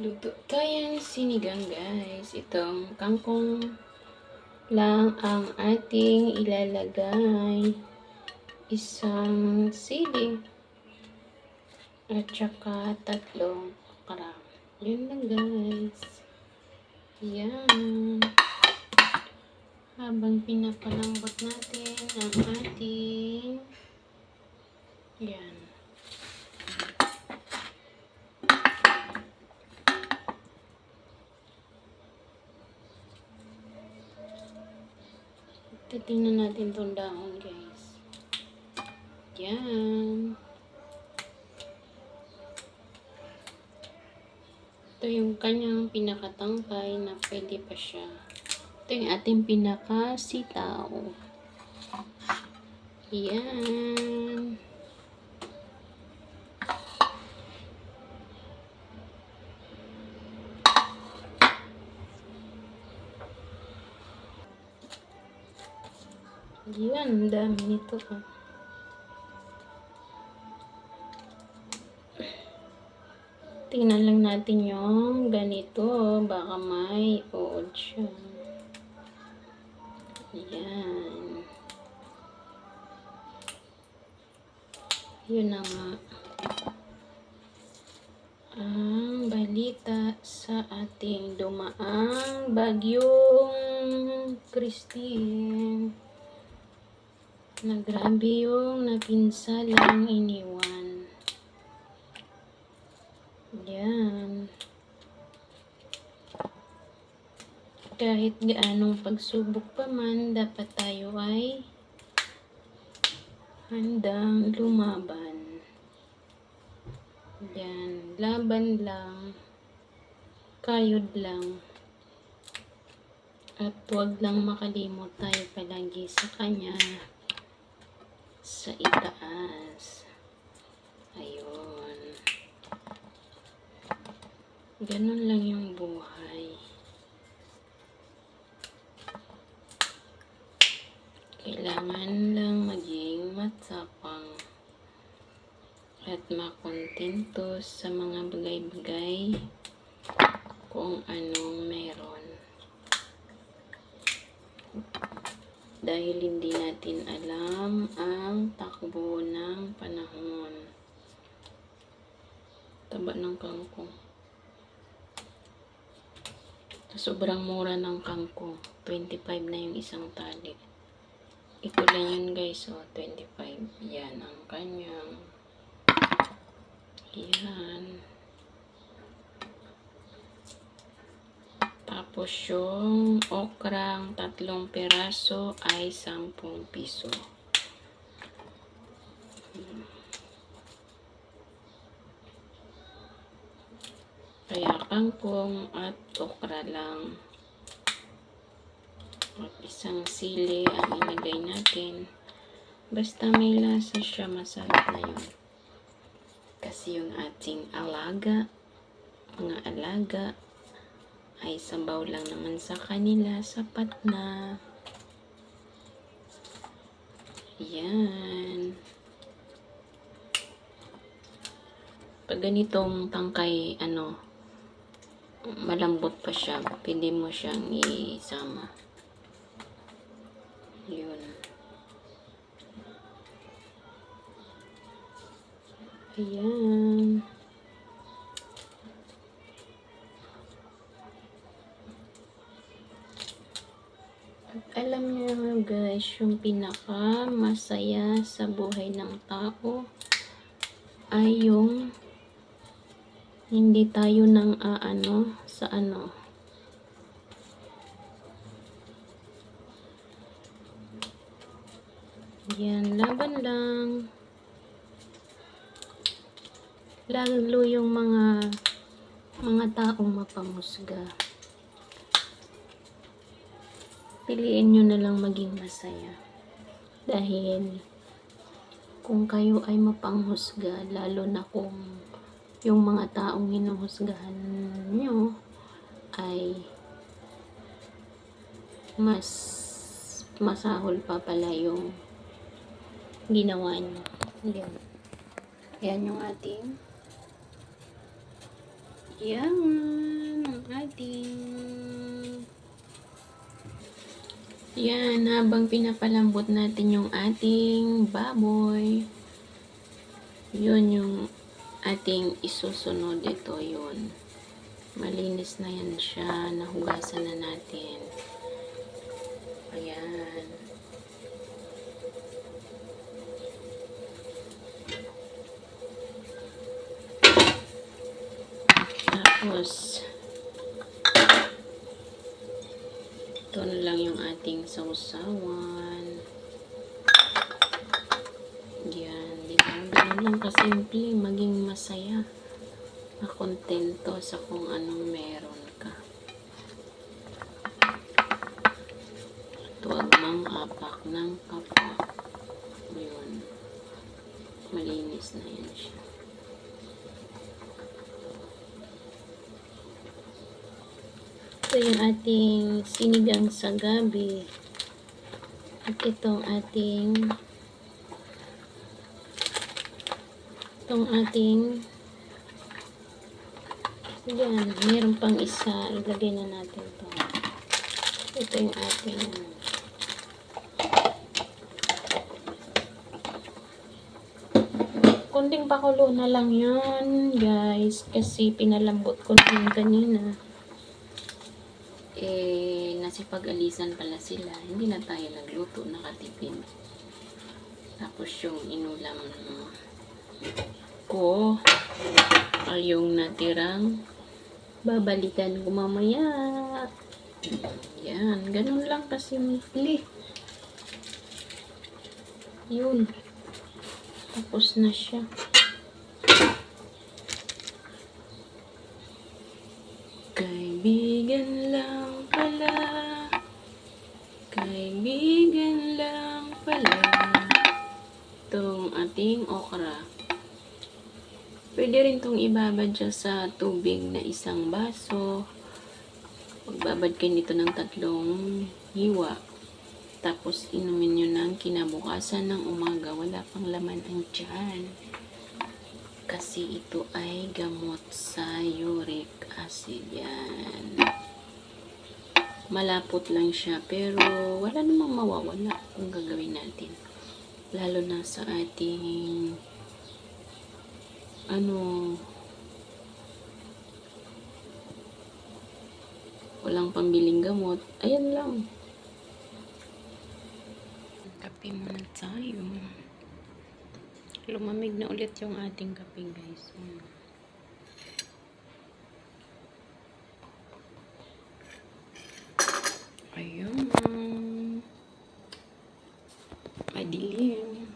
Luto tayong sinigang, guys. Itong kangkong lang ang ating ilalagay. Isang sili at saka 3 okra. Yan lang, guys. Yan. Habang pinapalambot natin ang ating yan. Titingnan natin itong dahon, guys. Yan. Ito yung kanyang pinakatangkay na pwede pa siya. Ito yung ating pinakasitaw. Yan. Yan, dami nito. Tingnan lang natin yung ganito. Baka may uod siya. Yan. Yun na nga. Ang balita sa ating dumaang bagyong Christine. Na grabe yung napinsalang iniwan. Yan. Kahit gaanong pagsubok pa man, dapat tayo ay handang lumaban. Yan. Laban lang. Kayod lang. At huwag lang makalimot tayo palagi sa Kanya. Sa itaas. Ayun. Ganun lang yung buhay. Kailangan lang maging matapang at makontento sa mga bagay-bagay kung anong meron. Dahil hindi natin alam ang takbo ng panahon. Taba ng kangkong. Sobrang mura ng kangkong. 25 na yung isang tali. Ito lang yun, guys. 25. Yan ang kanyang. Yan. Tapos yung okrang 3 piraso ay 10 piso. Kaya kangkong at okra lang. At isang sili ang ilagay natin. Basta may lasa siya, masarap na yun. Kasi yung ating alaga, mga alaga, ay sabaw lang naman sa kanila, sapat na. Yan. Pag ganitong tangkay, malambot pa siya, pwede mo siyang isama. Yun. Ayan. Alam niyo guys, yung pinaka masaya sa buhay ng tao ay yung hindi tayo nang sa Yan, laban lang. Lalo yung mga taong mapamusga. Piliin nyo na lang maging masaya. Dahil kung kayo ay mapanghusga, lalo na kung yung mga taong hinuhusgahan nyo ay mas masahol pa pala yung ginawa nyo. Yan. Yan yung ating Yan, ang ating... Yan, habang pinapalambot natin yung ating baboy, yun yung ating isusunod. Ito yun. Malinis na yan siya. Nahugasan na natin. Ayan. Tapos, ito na lang yung ating sausawan. Yan, di ba? Ganun lang kasimple, maging masaya. Makontento sa kung anong meron ka. Huwag mang apak ng kapwa. Yun. Malinis na yan siya. Ito yung ating sinigang sa gabi. At itong ating yan, meron pang isa. Ilagay na natin ito. Ito yung ating konting pakulo na lang yan, guys. Kasi pinalambot ko na yun kanina. Nasipag-alisan pala sila. Hindi na tayo nagluto, nakatipid. Tapos yung inulam ko ay yung natirang babalikan ko mamaya. Yan, ganun lang kasi simple. Yun. Tapos na siya. Kaibigan lang pala. Kaibigan lang pala. Itong ating okra. Pwede rin itong ibabad siya sa tubig na 1 baso. Magbabad kayo nito ng 3 hiwa. Tapos inumin nyo ng kinabukasan ng umaga. Wala pang laman ang tiyan. Kasi ito ay gamot sa uric acid. Yan. Malapot lang siya. Pero wala namang mawawala kung gagawin natin. Lalo na sa ating walang pambiling gamot. Ayan lang. Kape muna tayo. Lumamig na ulit yung ating kape, guys. Ayun. Madilim.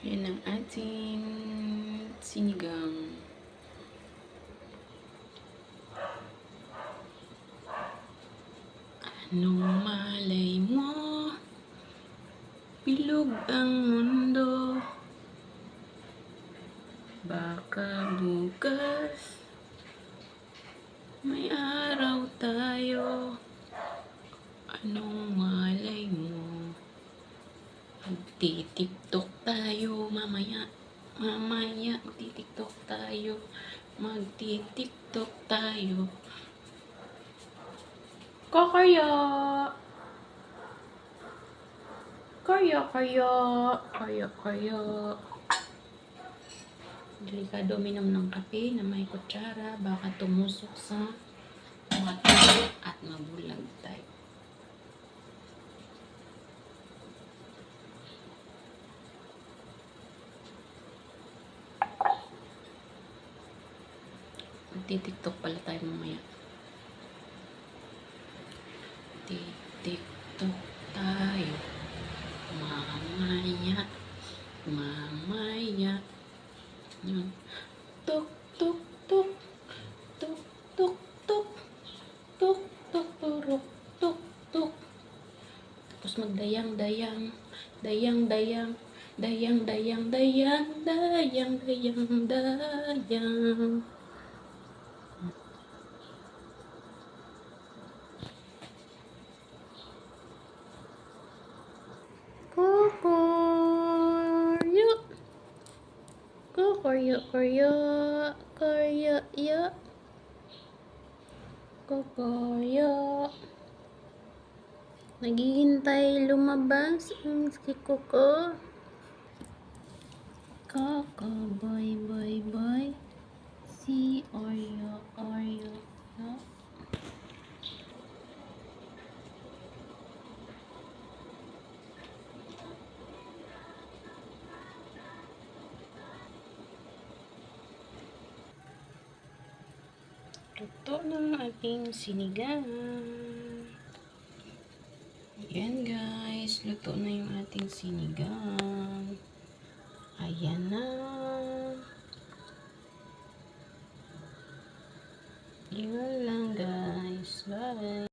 Yan ang ating sinigang. Anong malay mo? Bilog ang mundo. Baka bukas may araw tayo. Anong malay mo? Magti-tiktok tayo mamaya. Magti-tiktok tayo. Magti-tiktok tayo. Kaya. Delikado uminom ng kape na may kutsara. Baka tumusok sa mata at mabulag tayo. Magti-tiktok pala tayo mamaya. TikTok tayo. Mamaya. Tuk, tuk, tuk. Tuk, tuk, tuk. Tuk, tuk, turuk. Tuk, tuk. Tapos magdayang-dayang. Dayang-dayang. Dayang-dayang-dayang. Dayang-dayang-dayang. Koryo, koryo, koryo, yo. Koryo. Naghihintay lumabas ang si Coco. Coco, boy, boy, boy. Si Oreo, Oreo, yo. Luto ng ating sinigang. Ayan guys, luto na yung ating sinigang. Ayan na. Yun lang guys. Bye.